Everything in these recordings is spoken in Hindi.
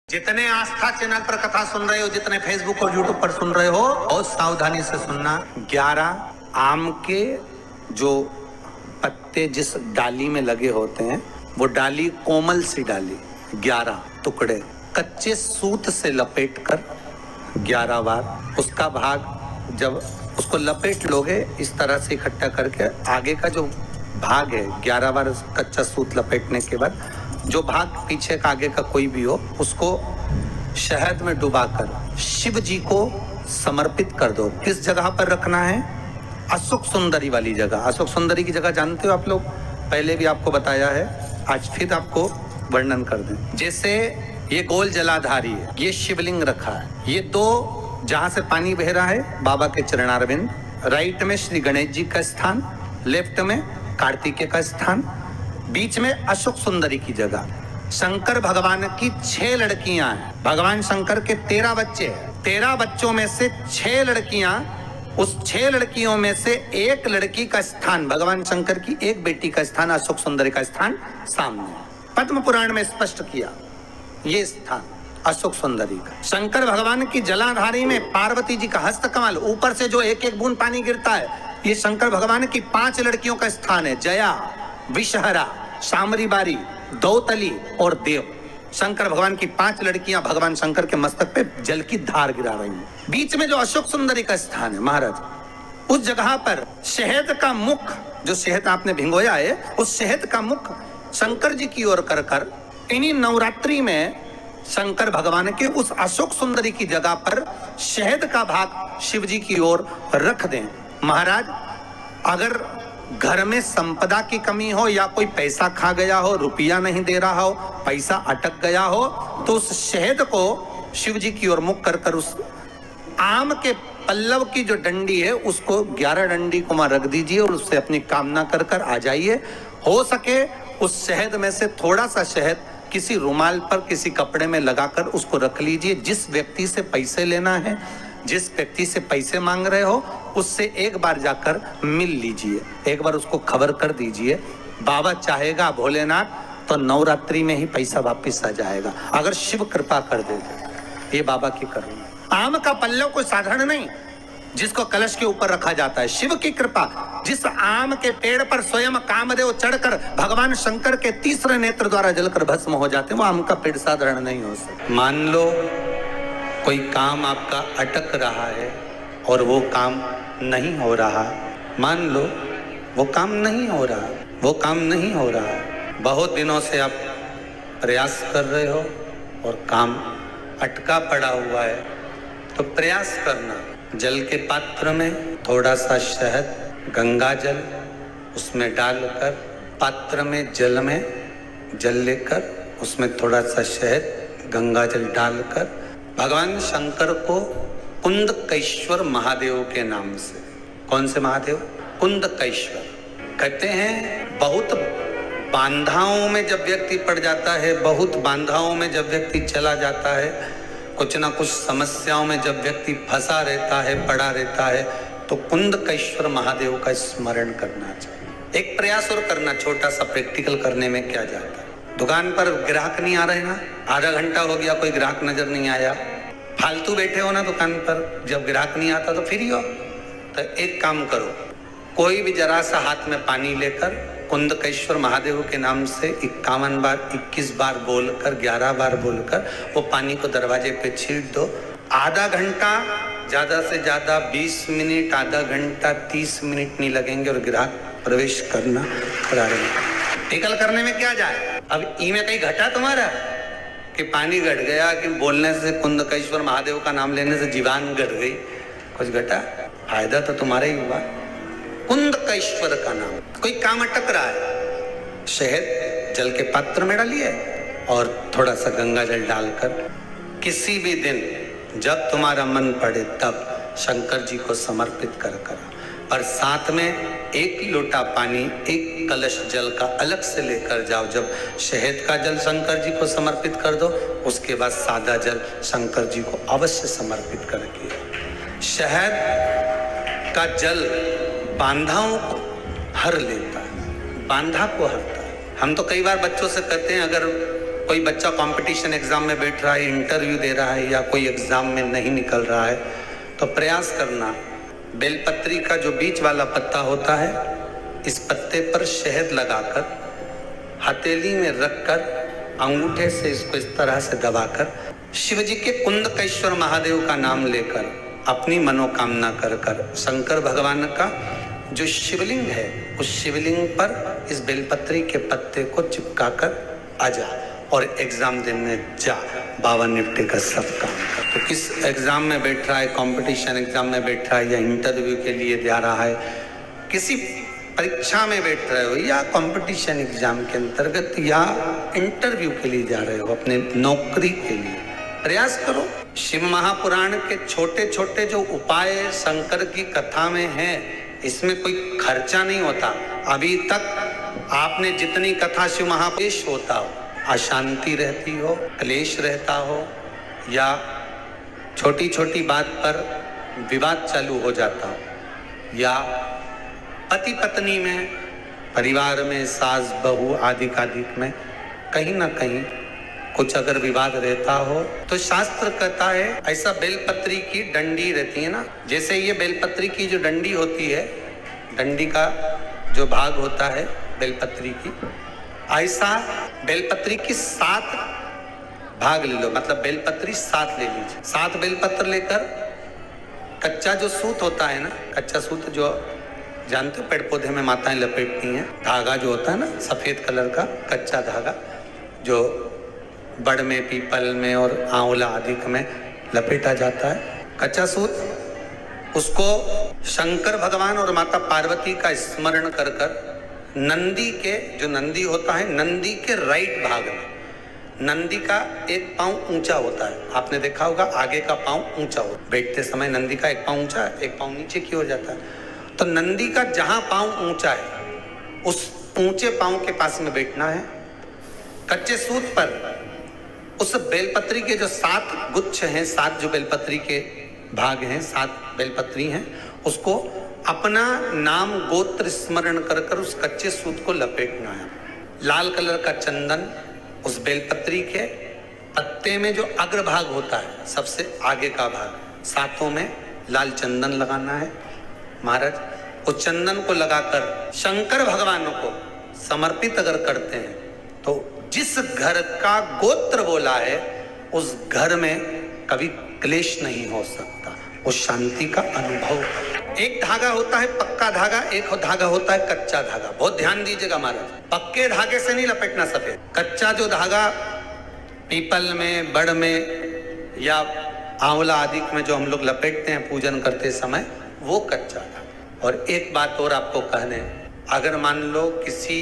जितने आस्था चैनल पर कथा सुन रहे हो, जितने फेसबुक और यूट्यूब पर सुन रहे हो, बहुत सावधानी से सुनना। 11 आम के जो पत्ते जिस डाली में लगे होते हैं, वो डाली कोमल सी डाली, 11 टुकड़े कच्चे सूत से लपेट कर 11 बार उसका भाग, जब उसको लपेट लोगे इस तरह से इकट्ठा करके, आगे का जो भाग है 11 बार कच्चा सूत लपेटने के बाद जो भाग पीछे का आगे का कोई भी हो, उसको शहद में डुबाकर शिव जी को समर्पित कर दो। किस जगह पर रखना है? अशोक सुंदरी वाली जगह। अशोक सुंदरी की जगह जानते हो आप लोग, पहले भी आपको बताया है, आज फिर आपको वर्णन कर दें। जैसे ये गोल जलाधारी है, ये शिवलिंग रखा है, ये दो जहां से पानी बह रहा है बाबा के चरणारविंद, राइट में श्री गणेश जी का स्थान, लेफ्ट में कार्तिकेय का स्थान, बीच में अशोक सुंदरी की जगह। शंकर भगवान की 6 लड़कियां हैं। भगवान शंकर के 13 बच्चे हैं। 13 बच्चों में से 6 लड़कियां, उस 6 लड़कियों में से एक लड़की का स्थान, भगवान शंकर की एक बेटी का स्थान, अशोक सुंदरी का स्थान सामने पद्म पुराण में स्पष्ट किया। ये स्थान अशोक सुंदरी का। शंकर भगवान की जलाधारी में पार्वती जी का हस्त कमल, ऊपर से जो एक एक बूंद पानी गिरता है, ये शंकर भगवान की 5 लड़कियों का स्थान है। जया, विषहरा, शामरी बारी, दौतली और देव। शंकर भगवान की 5 लड़कियां भगवान शंकर के मस्तक पे जल की धार गिरा रही हैं। बीच में जो अशोक सुंदरी का स्थान है महाराज, उस जगह पर शहद का मुख, जो शहद आपने भिंगोया है, उस शहद का मुख शंकर जी की ओर कर कर इन्हीं नवरात्रि में शंकर भगवान के उस अशोक सुंदरी की जगह पर शहद का भाग शिव जी की ओर रख दें। महाराज, अगर घर में संपदा की कमी हो या कोई पैसा खा गया हो, रुपया नहीं दे रहा हो, पैसा अटक गया हो, तो उस शहद को शिव जी की ओर मुख कर कर उस आम के पल्लव की जो डंडी है उसको 11 डंडी को वहां रख दीजिए और उससे अपनी कामना कर कर आ जाइए। हो सके उस शहद में से थोड़ा सा शहद किसी रुमाल पर, किसी कपड़े में लगाकर उसको रख लीजिए। जिस व्यक्ति से पैसे लेना है, जिस व्यक्ति से पैसे मांग रहे हो, उससे एक बार जाकर मिल लीजिए, एक बार उसको खबर कर दीजिए। बाबा चाहेगा भोलेनाथ तो नवरात्रि में ही पैसा वापस आ जाएगा, अगर शिव कृपा कर दे। ये बाबा की करुणा। आम का पल्लव कोई साधारण नहीं जिसको कलश के ऊपर रखा जाता है, शिव की कृपा। जिस आम के पेड़ पर स्वयं कामदेव चढ़कर भगवान शंकर के तीसरे नेत्र द्वारा जलकर भस्म हो जाते हैं, वो आम का पेड़ साधारण नहीं हो सकता। मान लो कोई काम आपका अटक रहा है और वो काम नहीं हो रहा, मान लो वो काम नहीं हो रहा, वो काम नहीं हो रहा, बहुत दिनों से आप प्रयास कर रहे हो और काम अटका पड़ा हुआ है, तो प्रयास करना, जल के पात्र में थोड़ा सा शहद, गंगा जल उसमें डालकर, पात्र में जल लेकर उसमें थोड़ा सा शहद, गंगा जल डालकर भगवान शंकर को कुंदकेश्वर महादेव के नाम से, कौन से महादेव? कुंदकेश्वर। कहते हैं बहुत बांधाओं में जब व्यक्ति पड़ जाता है, बहुत बांधाओं में जब व्यक्ति चला जाता है, कुछ ना कुछ समस्याओं में जब व्यक्ति फंसा रहता है, पड़ा रहता है, तो कुंदकेश्वर महादेव का स्मरण करना चाहिए। एक प्रयास और करना, छोटा सा प्रैक्टिकल करने में क्या जाता है। दुकान पर ग्राहक नहीं आ रहे ना, आधा घंटा हो गया कोई ग्राहक नजर नहीं आया, फालतू बैठे हो ना दुकान पर, जब ग्राहक नहीं आता तो फ्री हो, तो एक काम करो, कोई भी जरा सा हाथ में पानी लेकर कुंदकेश्वर महादेव के नाम से 51 बार, 21 बार बोलकर, 11 बार बोलकर वो पानी को दरवाजे पे छींट दो। आधा घंटा, ज्यादा से ज्यादा 20 मिनट, आधा घंटा 30 मिनट नहीं लगेंगे और ग्राहक प्रवेश करना प्रारंभ। टिकल करने में क्या जाए? अब ई में कहीं घटा तुम्हारा कि पानी घट गया, कि बोलने से, कुंदकेश्वर महादेव का नाम लेने से जीवान घट गई, कुछ घटा? फायदा तो तुम्हारा ही हुआ। कुंदकेश्वर का नाम, कोई काम अटक रहा है, शहद जल के पात्र में डालिए और थोड़ा सा गंगा जल डालकर किसी भी दिन जब तुम्हारा मन पड़े तब शंकर जी को समर्पित कर और साथ में 1 लोटा पानी, 1 कलश जल का अलग से लेकर जाओ। जब शहद का जल शंकर जी को समर्पित कर दो, उसके बाद सादा जल शंकर जी को अवश्य समर्पित करके। शहद का जल बांधाओं को हर लेता है, बांधा को हरता है। हम तो कई बार बच्चों से कहते हैं, अगर कोई बच्चा कंपटीशन एग्जाम में बैठ रहा है, इंटरव्यू दे रहा है, या कोई एग्जाम में नहीं निकल रहा है, तो प्रयास करना बेलपत्री का जो बीच वाला पत्ता होता है, इस पत्ते पर शहद लगाकर हथेली में रखकर अंगूठे से इसको इस तरह से दबाकर शिव जी के कुंदकेश्वर महादेव का नाम लेकर अपनी मनोकामना कर कर शंकर भगवान का जो शिवलिंग है उस शिवलिंग पर इस बेलपत्री के पत्ते को चिपका कर आ जा और एग्जाम देने जा। बाबा निपटे का सब काम कर। तो किस एग्जाम में बैठ रहा है, कंपटीशन एग्जाम में बैठ रहा है या इंटरव्यू के लिए जा रहा है, किसी परीक्षा में बैठ रहे हो या कंपटीशन एग्जाम के अंतर्गत या इंटरव्यू के लिए जा रहे हो, अपने नौकरी के लिए, प्रयास करो। शिव महापुराण के छोटे छोटे जो उपाय शंकर की कथा में हैं, इसमें कोई खर्चा नहीं होता। अभी तक आपने जितनी कथा शिव महापेश होता हो, अशांति रहती हो, क्लेश रहता हो, या छोटी छोटी बात पर विवाद चालू हो जाता हो, या पति पत्नी में, परिवार में, सास बहू आदि कादिक में कहीं ना कहीं कुछ अगर विवाद रहता हो, तो शास्त्र कहता है ऐसा बेलपत्री की डंडी रहती है ना, जैसे ये बेलपत्री की जो डंडी होती है, डंडी का जो भाग होता है बेलपत्री की, ऐसा बेलपत्री की 7 भाग ले लो, मतलब बेलपत्री 7 ले लीजिए। 7 बेलपत्र लेकर कच्चा जो सूत होता है ना, कच्चा सूत जो जानते हो पेड़ पौधे में माताएं लपेटती हैं, धागा जो होता है ना सफेद कलर का कच्चा धागा, जो बड़ में, पीपल में और आंवला आदि में लपेटा जाता है, कच्चा सूत, उसको शंकर भगवान और माता पार्वती का स्मरण कर कर नंदी के, जो नंदी होता है, नंदी के राइट भाग में, नंदी का एक पांव ऊंचा होता है, आपने देखा होगा आगे का पांव ऊंचा हो, बैठते समय नंदी का एक पांव ऊंचा है, एक पांव नीचे की हो जाता है, तो नंदी का जहां पांव ऊंचा है उस ऊंचे पांव के पास में बैठना है। कच्चे सूत पर उस बेलपत्री के जो 7 गुच्छ हैं, 7 जो बेलपत्री के भाग हैं, 7 बेलपत्री हैं, उसको अपना नाम गोत्र स्मरण कर कर उस कच्चे सूत को लपेटना है। लाल कलर का चंदन उस बेलपत्री के पत्ते में जो अग्रभाग होता है, सबसे आगे का भाग, 7 में लाल चंदन लगाना है। महाराज उस चंदन को लगाकर शंकर भगवान को समर्पित अगर करते हैं तो जिस घर का गोत्र बोला है उस घर में कभी क्लेश नहीं हो सकता, उस शांति का अनुभव। एक धागा होता है पक्का धागा, एक धागा होता है कच्चा धागा। बहुत ध्यान दीजिएगा महाराज, पक्के धागे से नहीं लपेटना सफेद, कच्चा जो धागा पीपल में, बड़ में या आंवला आदि में जो हम लोग लपेटते हैं पूजन करते समय, वो कच्चा धागा। और एक बात और आपको कहने, अगर मान लो किसी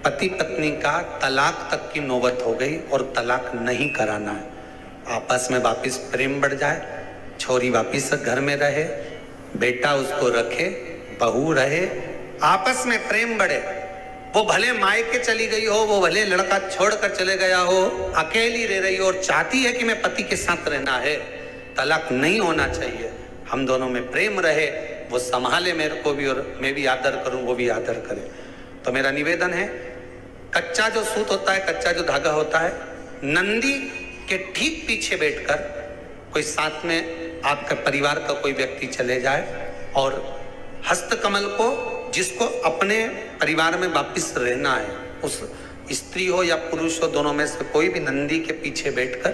पति पत्नी का तलाक तक की नौबत हो गई और तलाक नहीं कराना है, आपस में वापिस प्रेम बढ़ जाए, छोरी वापिस घर में रहे, बेटा उसको रखे, बहू रहे, आपस में प्रेम बढ़े, वो भले मायके चली गई हो, वो भले लड़का छोड़कर चले गया हो, अकेली रह रही हो और चाहती है कि मैं पति के साथ रहना है, तलाक नहीं होना चाहिए, हम दोनों में प्रेम रहे, वो संभाले मेरे को भी और मैं भी आदर करूं, वो भी आदर करे। तो मेरा निवेदन है, कच्चा जो सूत होता है, कच्चा जो धागा होता है, नंदी के ठीक पीछे बैठकर कोई साथ में आपका परिवार का कोई व्यक्ति चले जाए और हस्तकमल को, जिसको अपने परिवार में वापिस रहना है, उस स्त्री हो या पुरुष हो, दोनों में से कोई भी नंदी के पीछे बैठकर,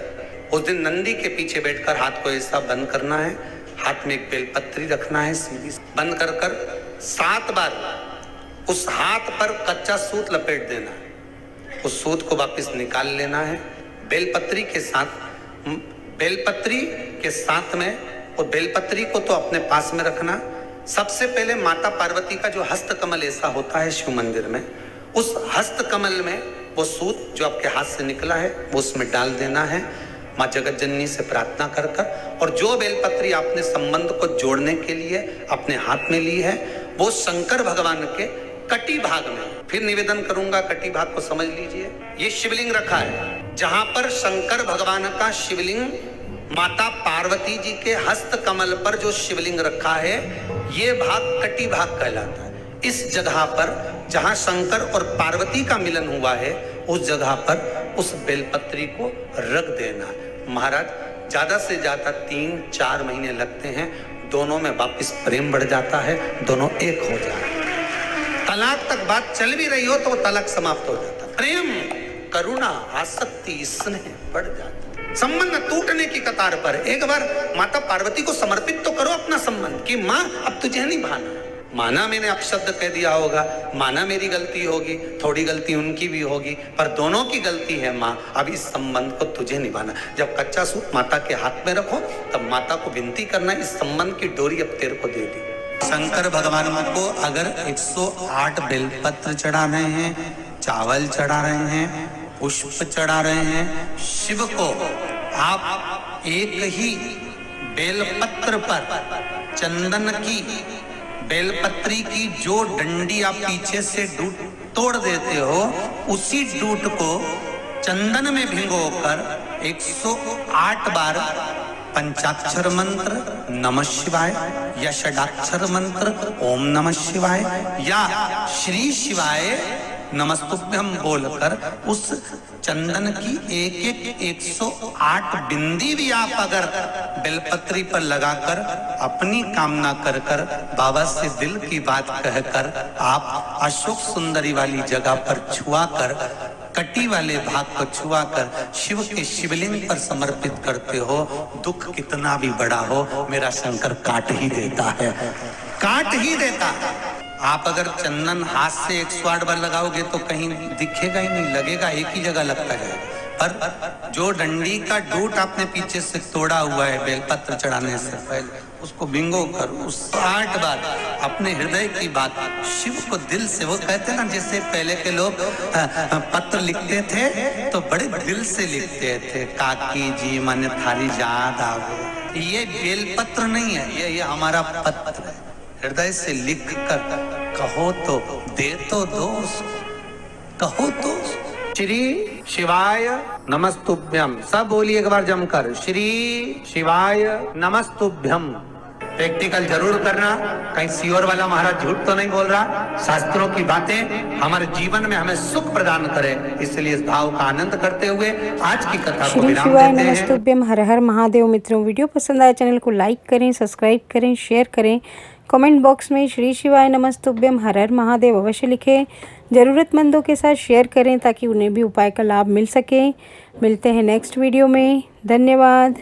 उस दिन नंदी के पीछे बैठकर हाथ को ऐसा बंद करना है, हाथ में एक बेलपत्री रखना है, सीधी बंद कर कर 7 बार उस हाथ पर कच्चा सूत लपेट देना है, उस सूत को वापस निकाल लेना है, बेलपत्री के साथ में, और बेलपत्री को तो अपने पास में रखना। सबसे पहले माता पार्वती का जो हस्तकमल ऐसा होता है शिव मंदिर में, उस हस्तकमल में वो सूत जो आपके हाथ से निकला है वो उसमें डाल देना है, माँ जगत जननी से प्रार्थना कर कर, और जो बेलपत्री आपने संबंध को जोड़ने के लिए अपने हाथ में ली है वो शंकर भगवान के कटी भाग में, फिर निवेदन करूंगा कटी भाग को समझ लीजिए, ये शिवलिंग रखा है, जहां पर शंकर भगवान का शिवलिंग, माता पार्वती जी के हस्त कमल पर जो शिवलिंग रखा है, ये भाग कटी भाग कहलाता है। इस जगह पर जहां शंकर और पार्वती का मिलन हुआ है उस जगह पर उस बेलपत्री को रख देना। महाराज ज्यादा से ज्यादा 3-4 महीने लगते हैं, दोनों में वापस प्रेम बढ़ जाता है, दोनों एक हो जाते हैं। तलाक तक बात चल भी रही हो तो तलाक समाप्त हो जाता, प्रेम, करुणा, आसक्ति, स्नेह बढ़ जाता, संबंध टूटने की कतार पर। एक बार माता पार्वती को समर्पित तो करो अपना संबंध कि माँ अब तुझे नहीं भाना। माना मैंने अपशब्द कह दिया होगा, माना मेरी गलती होगी, थोड़ी गलती उनकी भी होगी, पर दोनों की गलती है माँ, अब इस संबंध को तुझे निभाना। जब कच्चा सूत माता के हाथ में रखो तब माता को विनती करना, इस संबंध की डोरी अब तेरे को दे दी। शंकर भगवान को अगर 108 बेलपत्र चढ़ा रहे हैं, चावल चढ़ा रहे हैं, पुष्प चढ़ा रहे हैं, शिव को आप एक ही बेलपत्र पर चंदन की बेलपत्री की जो डंडी आप पीछे से तोड़ देते हो, उसी डूट को चंदन में भिगोकर 108 बार पंचाक्षर मंत्र नमः शिवाय या षडाक्षर मंत्र ओम नमः शिवाय या श्री शिवाय नमस्तुभ्यम बोलकर उस चंदन की एक 108 बिंदी भी आप अगर बेलपत्री पर लगाकर अपनी कामना कर कर बाबा से दिल की बात कहकर आप अशोक सुंदरी वाली जगह पर छुआ कर, कटी वाले भाग को छुआ कर शिव के शिवलिंग पर समर्पित करते हो, दुख कितना भी बड़ा हो मेरा शंकर काट ही देता है, काट ही देता है। आप अगर चंदन हाथ से 108 बार लगाओगे तो कहीं दिखेगा ही नहीं, लगेगा एक ही जगह लगता है। पर जो डंडी का डूट आपने पीछे से तोड़ा हुआ है बेलपत्र चढ़ाने से पहले, उसको भिंगो कर उस 8 बार अपने हृदय की बात शिव को दिल से, वो कहते ना जैसे पहले के लोग पत्र लिखते थे तो बड़े दिल से लिखते थे, काकी जी मन थारी याद आवे। ये बेलपत्र नहीं है, ये हमारा पत्र है, हृदय से लिख कर कहो तो दे तो दोस्त, कहो तो। श्री शिवाय नमस्तुभ्यम, सब बोलिए एक बार जमकर, श्री शिवाय नमस्तुभ्यम। प्रैक्टिकल जरूर करना, कहीं सियोर वाला महाराज झूठ तो नहीं बोल रहा। शास्त्रों की बातें हमारे जीवन में हमें सुख प्रदान करे, इसलिए इस भाव का आनंद करते हुए आज की कथा को विराम देते हैं। श्री शिवाय नमस्तुभ्यम। हर हर महादेव। मित्रों, वीडियो पसंद आए चैनल को लाइक करें, सब्सक्राइब करें, शेयर करें। कमेंट बॉक्स में श्री शिवाय नमस्तुभ्यम हर हर महादेव अवश्य लिखें। ज़रूरतमंदों के साथ शेयर करें ताकि उन्हें भी उपाय का लाभ मिल सके। मिलते हैं नेक्स्ट वीडियो में। धन्यवाद।